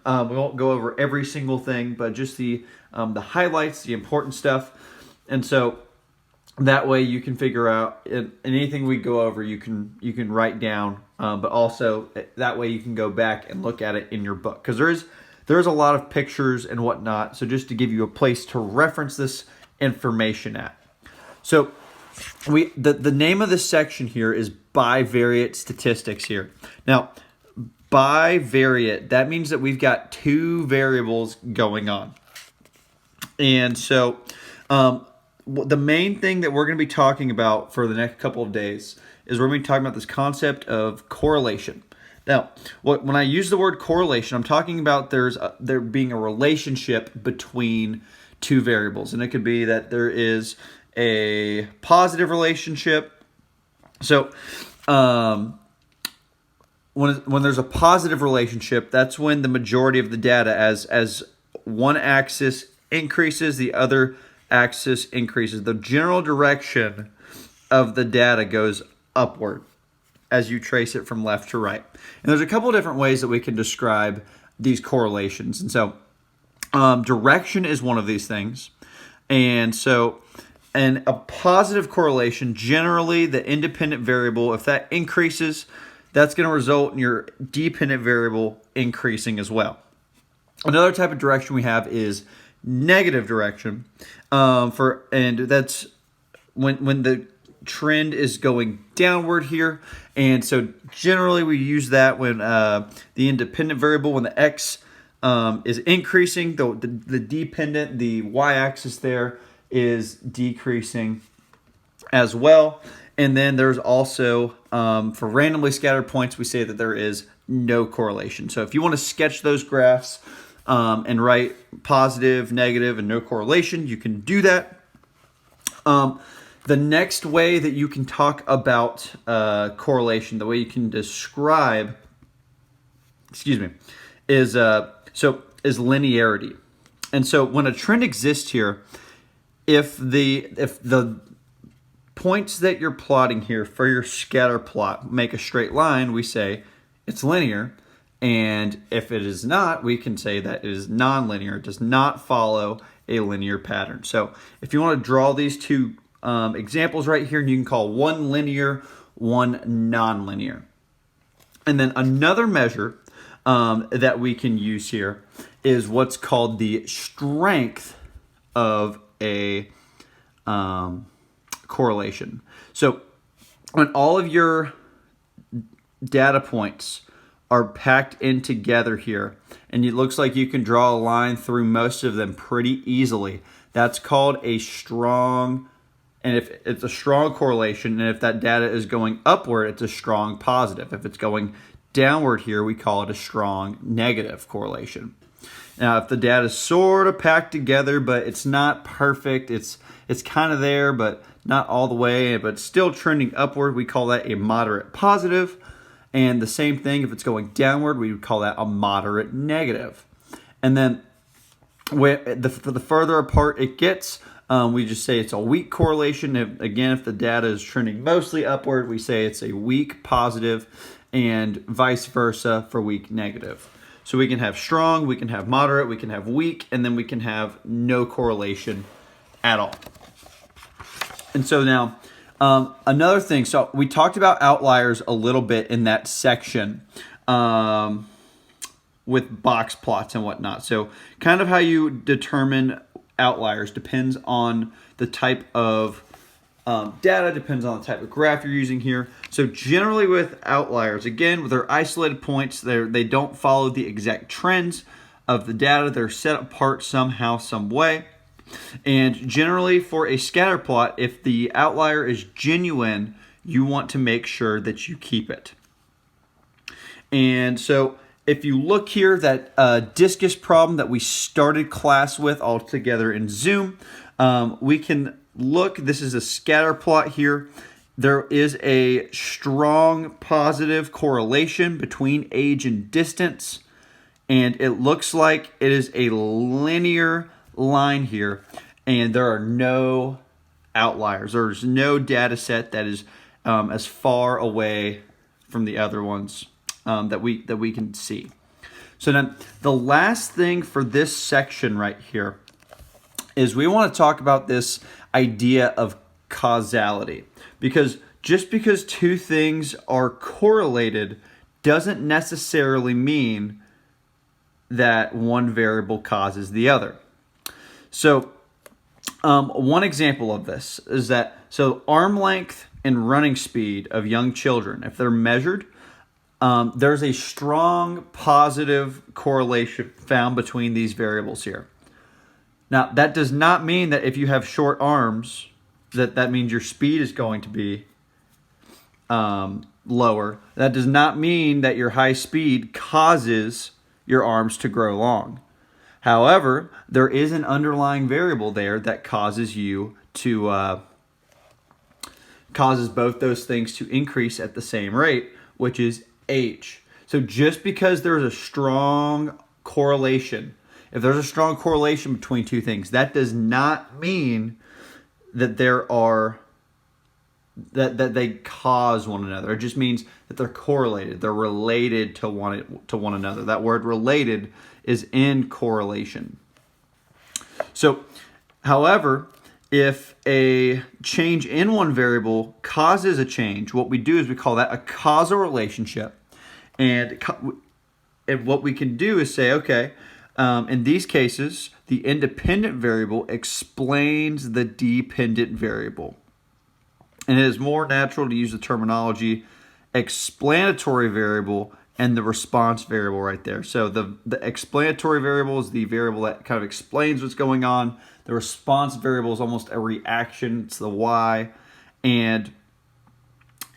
We won't go over every single thing, but just the highlights, the important stuff. And so that way you can figure out and anything we go over, you can write down, but also that way you can go back and look at it in your book, because there's a lot of pictures and whatnot. So just to give you a place to reference this information at. So the name of this section here is bivariate statistics here. Now, bivariate, that means that we've got two variables going on. And so the main thing that we're going to be talking about for the next couple of days is we're going to be talking about this concept of correlation. Now, when I use the word correlation, I'm talking about there being a relationship between two variables. And it could be that there is a positive relationship. So when there's a positive relationship, that's when the majority of the data, as one axis increases, the other axis increases. The general direction of the data goes upward as you trace it from left to right. And there's a couple of different ways that we can describe these correlations. And so direction is one of these things. And a positive correlation, generally the independent variable, if that increases, that's going to result in your dependent variable increasing as well. Another type of direction we have is negative direction, and that's when the trend is going downward here. And so generally we use that when the independent variable, when the x is increasing, the dependent, the y-axis there, is decreasing as well. And then there's also, for randomly scattered points, we say that there is no correlation. So if you want to sketch those graphs and write positive, negative, and no correlation, you can do that. The next way that you can talk about correlation, the way you can describe, is linearity. And so when a trend exists here, if the points that you're plotting here for your scatter plot make a straight line, we say it's linear. And if it is not, we can say that it is nonlinear. It does not follow a linear pattern. So if you want to draw these two examples right here, you can call one linear, one nonlinear. And then another measure that we can use here is what's called the strength of a correlation. So when all of your data points are packed in together here, and it looks like you can draw a line through most of them pretty easily, that's called a strong, and if it's a strong correlation, and if that data is going upward, it's a strong positive. If it's going downward here, we call it a strong negative correlation. Now, if the data is sort of packed together, but it's not perfect, it's kind of there, but not all the way, but still trending upward, we call that a moderate positive. And the same thing, if it's going downward, we would call that a moderate negative. And then the further apart it gets, we just say it's a weak correlation. If the data is trending mostly upward, we say it's a weak positive, and vice versa for weak negative. So we can have strong, we can have moderate, we can have weak, and then we can have no correlation at all. And so now, another thing, so we talked about outliers a little bit in that section with box plots and whatnot. So kind of how you determine outliers depends on the type of data, depends on the type of graph you're using here. So generally with outliers, again, with their isolated points, they don't follow the exact trends of the data. They're set apart somehow, some way. And generally for a scatter plot, if the outlier is genuine, you want to make sure that you keep it. And so if you look here, that discus problem that we started class with all together in Zoom, we can look, this is a scatter plot here. There is a strong positive correlation between age and distance, and it looks like it is a linear line here, and there are no outliers. There's no data set that is as far away from the other ones that we can see. So then the last thing for this section right here is we want to talk about this idea of causality. Because just because two things are correlated doesn't necessarily mean that one variable causes the other. So one example of this is that, so arm length and running speed of young children, if they're measured, there's a strong positive correlation found between these variables here. Now, that does not mean that if you have short arms, that means your speed is going to be lower. That does not mean that your high speed causes your arms to grow long. However, there is an underlying variable there that causes you to causes both those things to increase at the same rate, which is age. So just because there's a strong correlation, if there's a strong correlation between two things, that does not mean that that they cause one another. It just means that they're correlated. They're related to one another. That word related is in correlation. So, however, if a change in one variable causes a change, what we do is we call that a causal relationship. And what we can do is say, okay, in these cases, the independent variable explains the dependent variable. And it is more natural to use the terminology explanatory variable and the response variable right there. So the explanatory variable is the variable that kind of explains what's going on. The response variable is almost a reaction. It's the why. And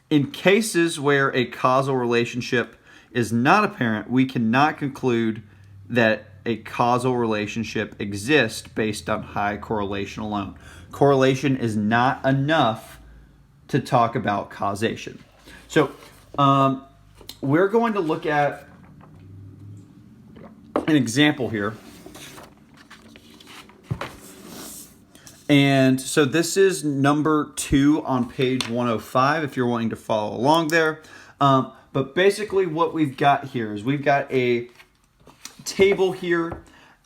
in cases where a causal relationship is not apparent, we cannot conclude that a causal relationship exists based on high correlation alone. Correlation is not enough to talk about causation. So we're going to look at an example here. And so this is number 2 on page 105 if you're wanting to follow along there. But basically what we've got here is we've got a table here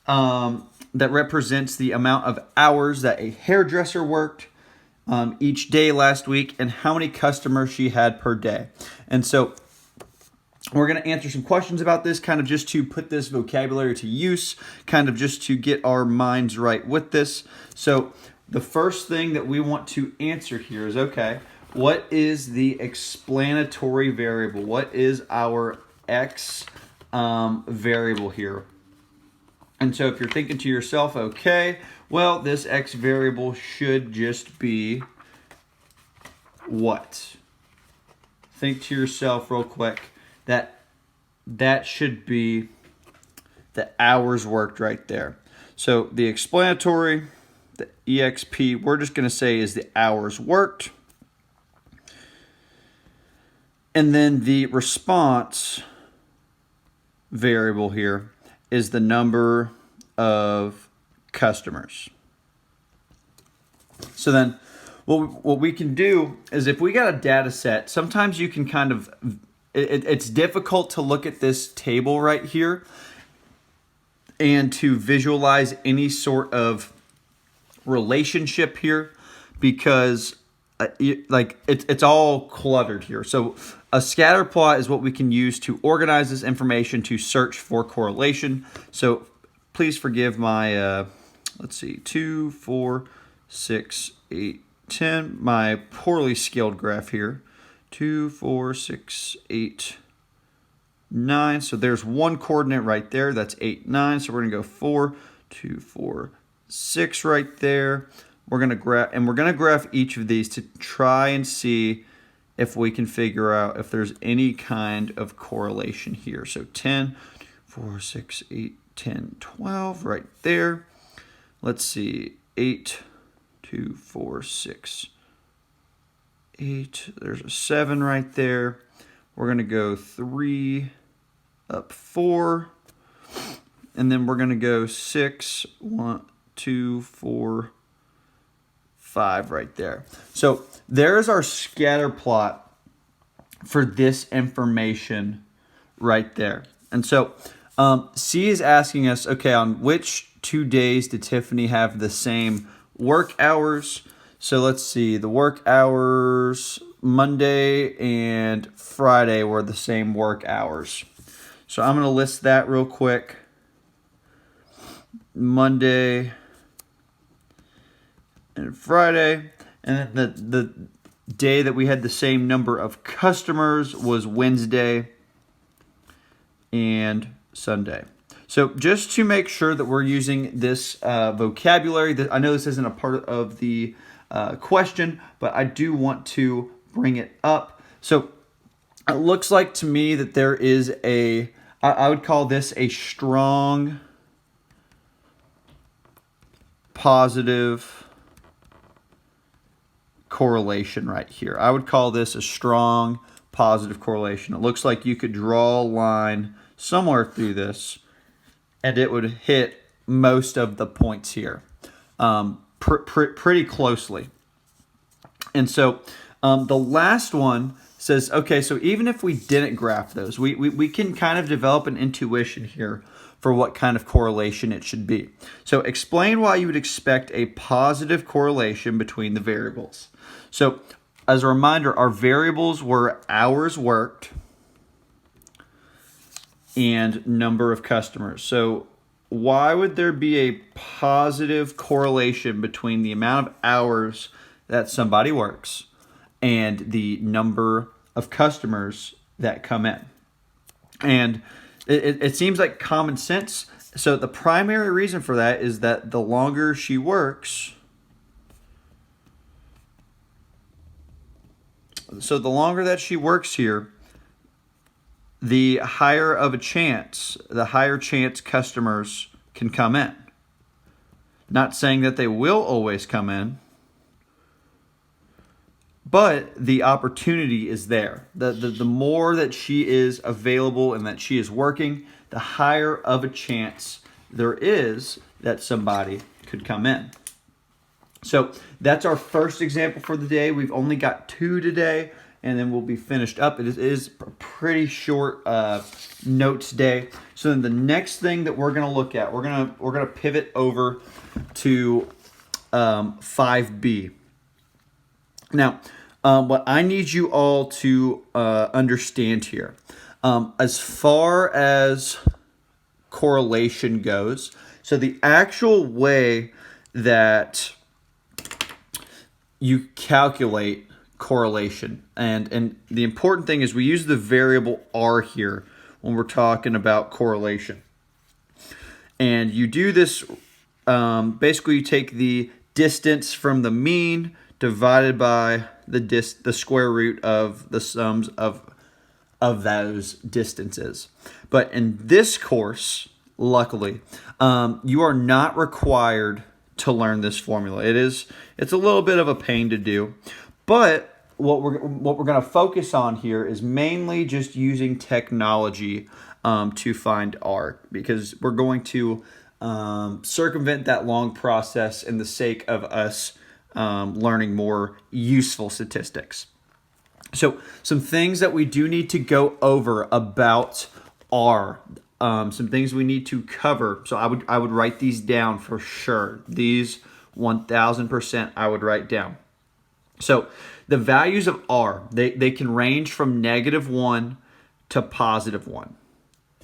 that represents the amount of hours that a hairdresser worked each day last week and how many customers she had per day. And so we're going to answer some questions about this, kind of just to put this vocabulary to use, kind of just to get our minds right with this. So the first thing that we want to answer here is, okay, what is the explanatory variable? What is our X variable here? And so if you're thinking to yourself, okay, well, this X variable should just be what? Think to yourself real quick. That should be the hours worked right there. So the explanatory, the EXP, we're just going to say is the hours worked. And then the response variable here is the number of customers. So then what we can do is if we got a data set, sometimes you can kind of, it's difficult to look at this table right here and to visualize any sort of relationship here because it's all cluttered here. So a scatter plot is what we can use to organize this information to search for correlation. So please forgive my, let's see, 2, 4, 6, 8, 10, my poorly scaled graph here. 2, 4, 6, 8, 9. So there's one coordinate right there. That's 8, 9. So we're going to go 4, 2, 4, 6 right there. We're going to graph each of these to try and see if we can figure out if there's any kind of correlation here. So 10, 4, 6, 8, 10, 12 right there. Let's see. 8, 2, 4, 6, 8. There's a 7 right there. We're going to go 3 up 4. And then we're going to go 6, 1, 2, 4, 5 right there. So there's our scatter plot for this information right there. And so C is asking us, okay, on which 2 days did Tiffany have the same work hours? So let's see, the work hours Monday and Friday were the same work hours. So I'm going to list that real quick. Monday and Friday. And then the day that we had the same number of customers was Wednesday and Sunday. So just to make sure that we're using this vocabulary, that I know this isn't a part of the question, but I do want to bring it up. So it looks like to me that there is I would call this a strong positive correlation right here. I would call this a strong positive correlation. It looks like you could draw a line somewhere through this and it would hit most of the points here pretty closely. And so the last one says, okay, so even if we didn't graph those, we can kind of develop an intuition here for what kind of correlation it should be. So explain why you would expect a positive correlation between the variables. So as a reminder, our variables were hours worked and number of customers. So why would there be a positive correlation between the amount of hours that somebody works and the number of customers that come in? And it seems like common sense. So the primary reason for that is that the longer she works, so the longer that she works here, the higher chance customers can come in. Not saying that they will always come in, but the opportunity is there. The more that she is available and that she is working, the higher of a chance there is that somebody could come in. So that's our first example for the day. We've only got 2 today, and then we'll be finished up. It is a pretty short notes day. So then the next thing that we're going to look at, we're gonna pivot over to 5B. Now, what I need you all to understand here, as far as correlation goes, so the actual way that you calculate correlation, and the important thing is we use the variable R here when we're talking about correlation. And you do this, basically you take the distance from the mean divided by the square root of the sums of those distances. But in this course, luckily, you are not required to learn this formula. It's a little bit of a pain to do, but what we're going to focus on here is mainly just using technology to find R, because we're going to circumvent that long process in the sake of us learning more useful statistics. So some things that we do need to go over about R, some things we need to cover. So I would write these down for sure. These 1000% I would write down. So the values of R, they can range from -1 to +1.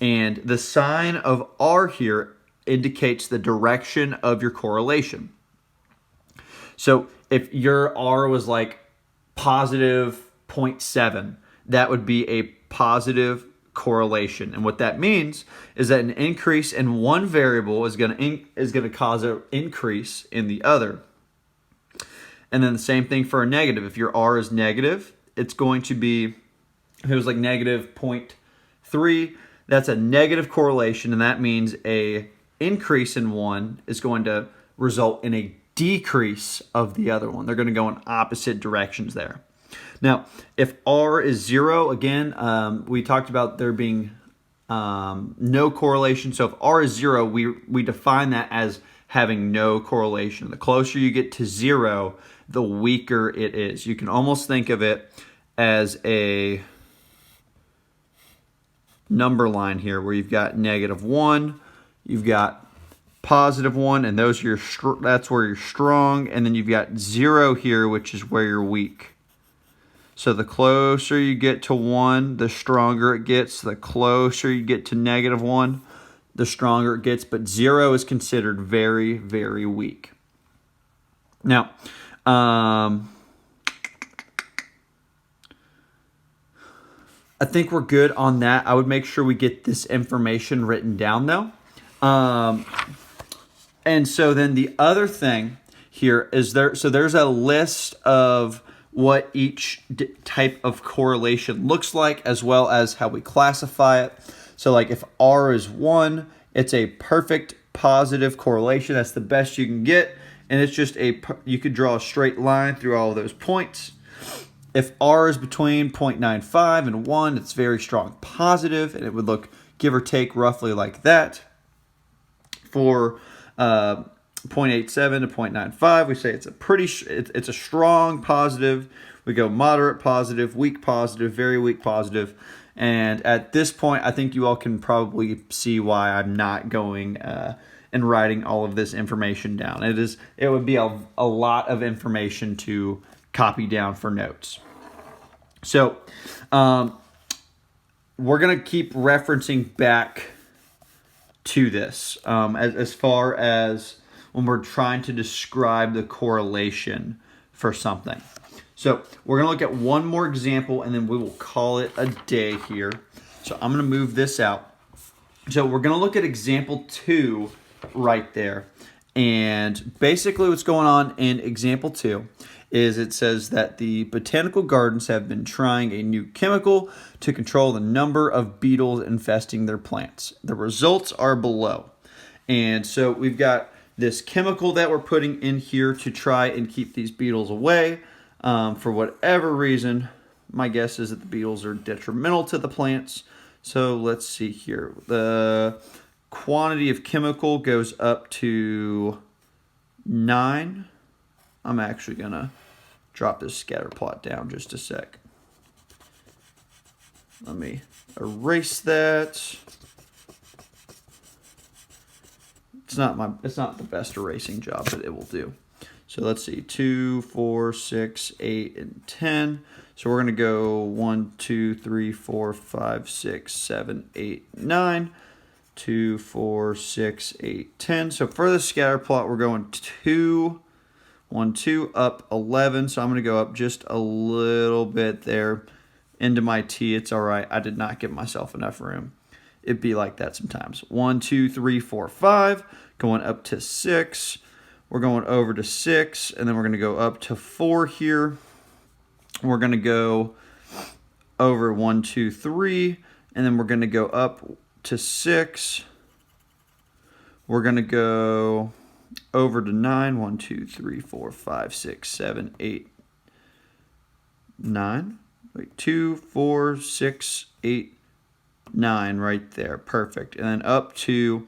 And the sign of R here indicates the direction of your correlation. So if your R was like positive 0.7, that would be a positive correlation. And what that means is that an increase in one variable is going to cause an increase in the other. And then the same thing for a negative. If your R is negative, it's going to be, if it was like negative 0.3, that's a negative correlation, and that means a increase in one is going to result in a decrease of the other one. They're going to go in opposite directions there. Now, if R is 0, again, we talked about there being no correlation. So if R is 0, we define that as having no correlation. The closer you get to 0, the weaker it is. You can almost think of it as a number line here where you've got -1, you've got +1, and those are that's where you're strong, and then you've got 0 here, which is where you're weak. So the closer you get to 1, the stronger it gets. The closer you get to -1, the stronger it gets. But 0 is considered very, very weak. Now, I think we're good on that. I would make sure we get this information written down, though. And so then the other thing here is there's a list of what each type of correlation looks like, as well as how we classify it. So like if R is 1, it's a perfect positive correlation. That's the best you can get. And it's just you could draw a straight line through all of those points. If R is between 0.95 and 1, it's very strong positive, and it would look, give or take, roughly like that. For 0.87 to 0.95, we say it's it's a strong positive. We go moderate positive, weak positive, very weak positive. And at this point, I think you all can probably see why I'm not going and writing all of this information down. It would be a lot of information to copy down for notes. So we're going to keep referencing back to this as far as when we're trying to describe the correlation for something. So we're going to look at one more example, and then we will call it a day here. So I'm going to move this out. So we're going to look at example 2 right there. And basically what's going on in example 2 is it says that the botanical gardens have been trying a new chemical to control the number of beetles infesting their plants. The results are below. And so we've got this chemical that we're putting in here to try and keep these beetles away. For whatever reason, my guess is that the beetles are detrimental to the plants. So let's see here. The quantity of chemical goes up to 9. I'm actually going to drop this scatter plot down just a sec. Let me erase that. It's not the best erasing job, but it will do. So let's see, 2, 4, 6, 8, and 10. So we're going to go 1, 2, 3, 4, 5, 6, 7, 8, 9. 2, 4, 6, 8, 10. So for the scatter plot, we're going 2, 1, 2, up 11. So I'm going to go up just a little bit there into my T. It's all right. I did not give myself enough room. It'd be like that sometimes. 1, 2, 3, 4, 5. Going up to 6. We're going over to 6. And then we're going to go up to 4 here. We're going to go over 1, 2, 3. And then we're going to go up to 6. We're going to go over to 9. 1, 2, 3, 4, 5, 6, 7, 8, 9. Wait, 2, 4, 6, 8, 9 right there. Perfect. And then up to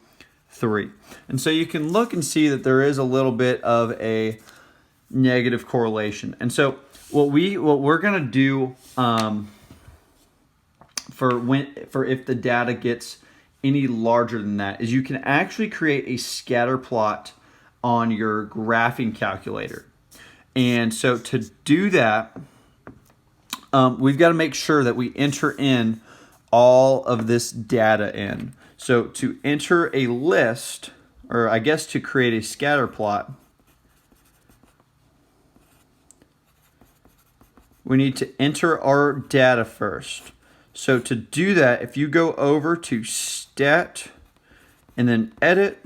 3. And so you can look and see that there is a little bit of a negative correlation. And so what we're going to do for if the data gets any larger than that is you can actually create a scatter plot on your graphing calculator. And so to do that, we've got to make sure that we enter in all of this data in. So to enter a list, or I guess to create a scatter plot, we need to enter our data first. So to do that, if you go over to Stat and then Edit.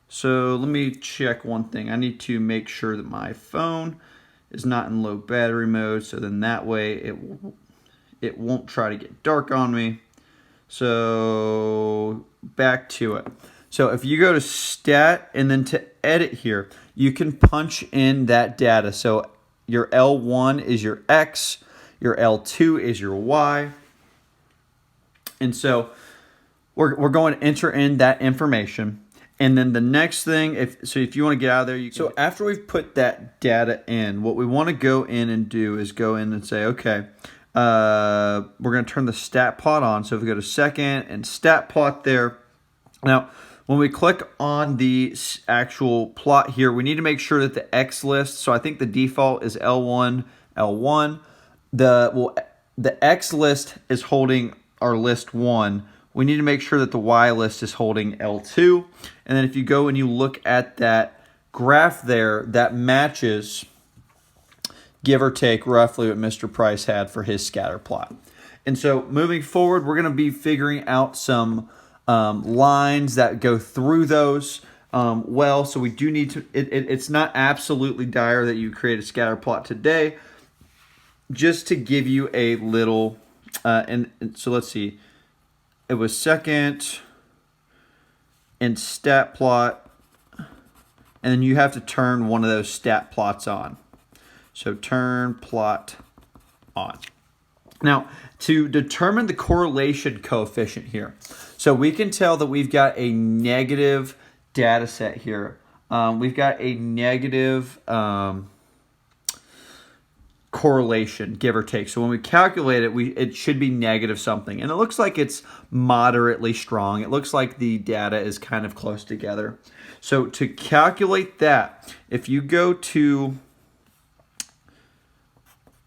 So let me check one thing. I need to make sure that my phone is not in low battery mode, so then that way it won't try to get dark on me. So back to it. So if you go to Stat and then to Edit here, you can punch in that data. So your L1 is your X, your L2 is your Y. And so we're going to enter in that information. And then the next thing, if you want to get out of there, so after we've put that data in, what we want to go in and do is go in and say, okay, we're going to turn the stat plot on. So if we go to second and stat plot there. Now, when we click on the actual plot here, we need to make sure that the X list, so I think the default is L1, L1. The X list is holding our list 1. We need to make sure that the Y list is holding L2. And then if you go and you look at that graph there, that matches, give or take, roughly what Mr. Price had for his scatter plot. And so moving forward, we're going to be figuring out some lines that go through those so we do need to, it's not absolutely dire that you create a scatter plot today, just to give you a little, and so let's see, it was second and stat plot, and then you have to turn one of those stat plots on. So turn plot on. Now, to determine the correlation coefficient here, so we can tell that we've got a negative data set here. We've got a negative correlation, give or take. So when we calculate it, it should be negative something. And it looks like it's moderately strong. It looks like the data is kind of close together. So to calculate that, if you go to...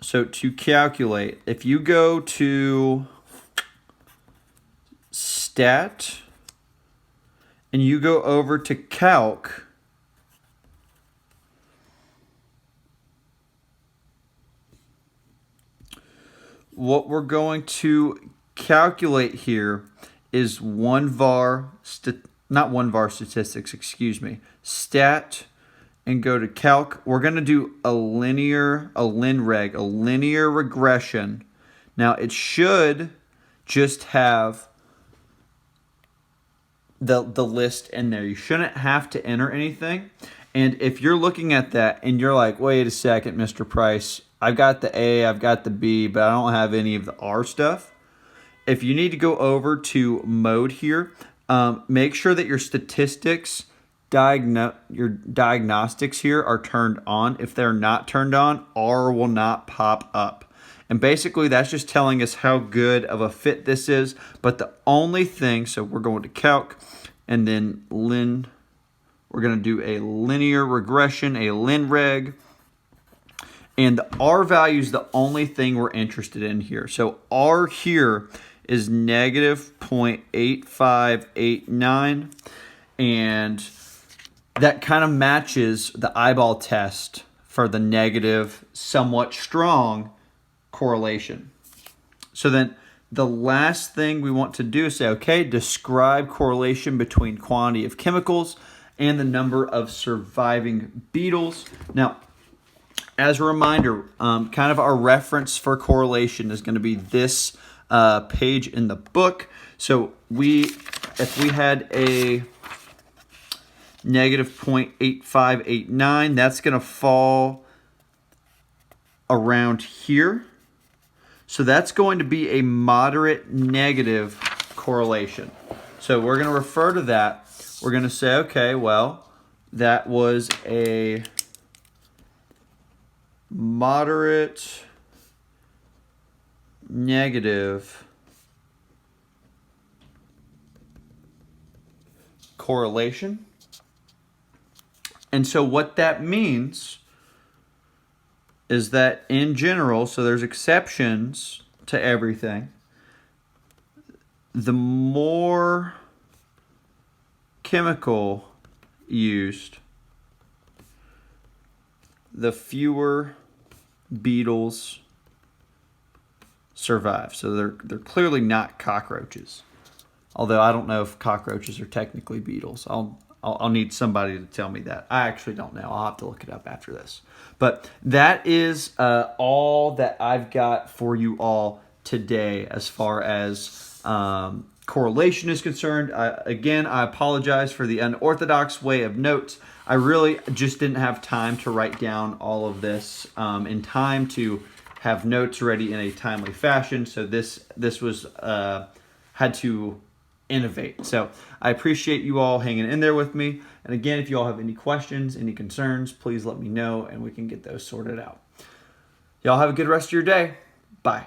So to calculate, if you go to stat and you go over to calc, what we're going to calculate here is not one var statistics, excuse me, stat, and go to calc. We're going to do a linear regression. Now it should just have the list in there. You shouldn't have to enter anything. And if you're looking at that and you're like, wait a second, Mr. Price, I've got the A, I've got the B, but I don't have any of the R stuff. If you need to go over to mode here, make sure that your statistics, your diagnostics here are turned on. If they're not turned on, R will not pop up. And basically that's just telling us how good of a fit this is. But the only thing, so we're going to calc and then we're going to do a linear regression, a linreg. And the R value is the only thing we're interested in here. So R here is negative 0.8589. And that kind of matches the eyeball test for the negative, somewhat strong correlation. So then the last thing we want to do is say, okay, describe correlation between quantity of chemicals and the number of surviving beetles. Now, as a reminder, kind of our reference for correlation is going to be this page in the book. So if we had a negative 0.8589, that's going to fall around here. So that's going to be a moderate negative correlation. So we're going to refer to that. We're going to say, okay, well, that was a moderate negative correlation. And so what that means is that in general, so there's exceptions to everything, the more chemical used, the fewer beetles survive. So they're clearly not cockroaches. Although I don't know if cockroaches are technically beetles. I'll need somebody to tell me that. I actually don't know. I'll have to look it up after this. But that is all that I've got for you all today as far as correlation is concerned. Again, I apologize for the unorthodox way of notes. I really just didn't have time to write down all of this in time to have notes ready in a timely fashion. So this was had to innovate. So I appreciate you all hanging in there with me. And again, if you all have any questions, any concerns, please let me know and we can get those sorted out. Y'all have a good rest of your day. Bye.